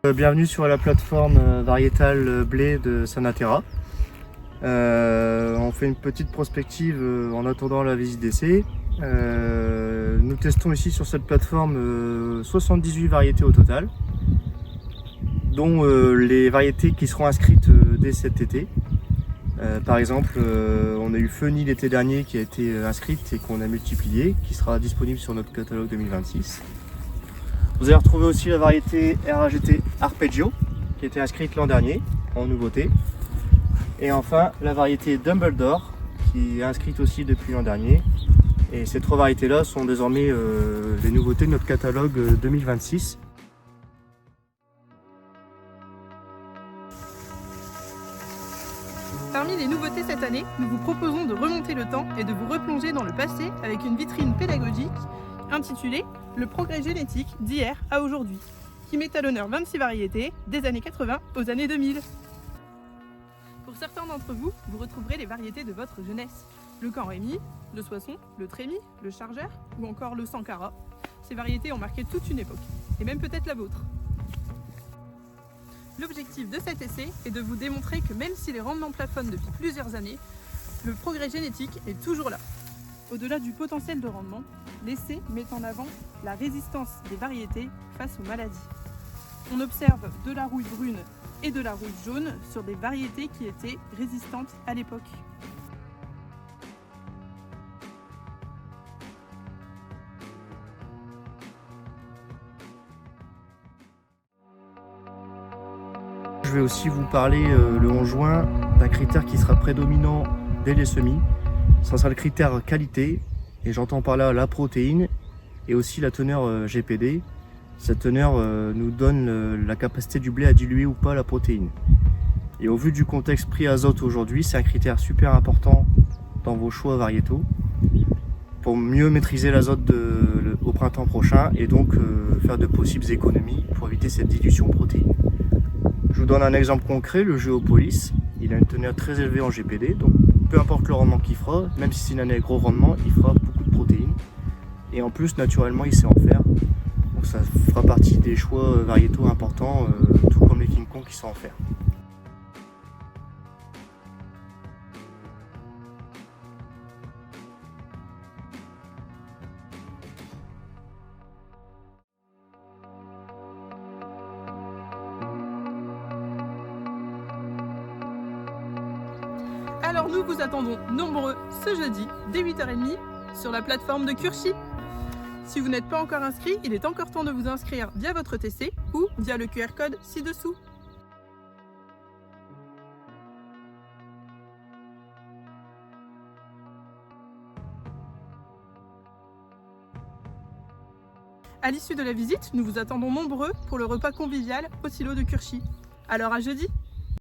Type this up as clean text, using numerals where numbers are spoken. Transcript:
Bienvenue sur la plateforme variétale blé de Sanaterra. On fait une petite prospective en attendant la visite d'essai. Nous testons ici sur cette plateforme 78 variétés au total, dont les variétés qui seront inscrites dès cet été. Par exemple, on a eu Feuny l'été dernier qui a été inscrite et qu'on a multiplié, qui sera disponible sur notre catalogue 2026. Vous allez retrouver aussi la variété RAGT Arpeggio qui a été inscrite l'an dernier en nouveauté. Et enfin la variété Dumbledore qui est inscrite aussi depuis l'an dernier. Et ces trois variétés-là sont désormais les nouveautés de notre catalogue 2026. Parmi les nouveautés cette année, nous vous proposons de remonter le temps et de vous replonger dans le passé avec une vitrine pédagogique intitulée « Le progrès génétique d'hier à aujourd'hui » qui met à l'honneur 26 variétés des années 80 aux années 2000. Pour certains d'entre vous, vous retrouverez les variétés de votre jeunesse. Le Canrémy, le Soissons, le Trémy, le Chargeur ou encore le Sankara. Ces variétés ont marqué toute une époque, et même peut-être la vôtre. L'objectif de cet essai est de vous démontrer que même si les rendements plafonnent depuis plusieurs années, le progrès génétique est toujours là. Au-delà du potentiel de rendement, l'essai met en avant la résistance des variétés face aux maladies. On observe de la rouille brune et de la rouille jaune sur des variétés qui étaient résistantes à l'époque. Je vais aussi vous parler le 11 juin d'un critère qui sera prédominant dès les semis. Ce sera le critère qualité, et j'entends par là la protéine et aussi la teneur GPD. Cette teneur nous donne la capacité du blé à diluer ou pas la protéine. Et au vu du contexte prix azote aujourd'hui, c'est un critère super important dans vos choix variétaux pour mieux maîtriser l'azote au printemps prochain et donc faire de possibles économies pour éviter cette dilution protéine. Je vous donne un exemple concret, le Géopolis. Il a une teneur très élevée en GPD, donc peu importe le rendement qu'il fera, même si c'est une année à gros rendement, il fera beaucoup de protéines. Et en plus, naturellement, il sait en faire. Donc ça fera partie des choix variétaux importants, tout comme les King Kong qui savent en faire. Alors nous vous attendons nombreux ce jeudi dès 8h30 sur la plateforme de Curchy. Si vous n'êtes pas encore inscrit, il est encore temps de vous inscrire via votre TC ou via le QR code ci-dessous. À l'issue de la visite, nous vous attendons nombreux pour le repas convivial au silo de Curchy. Alors à jeudi!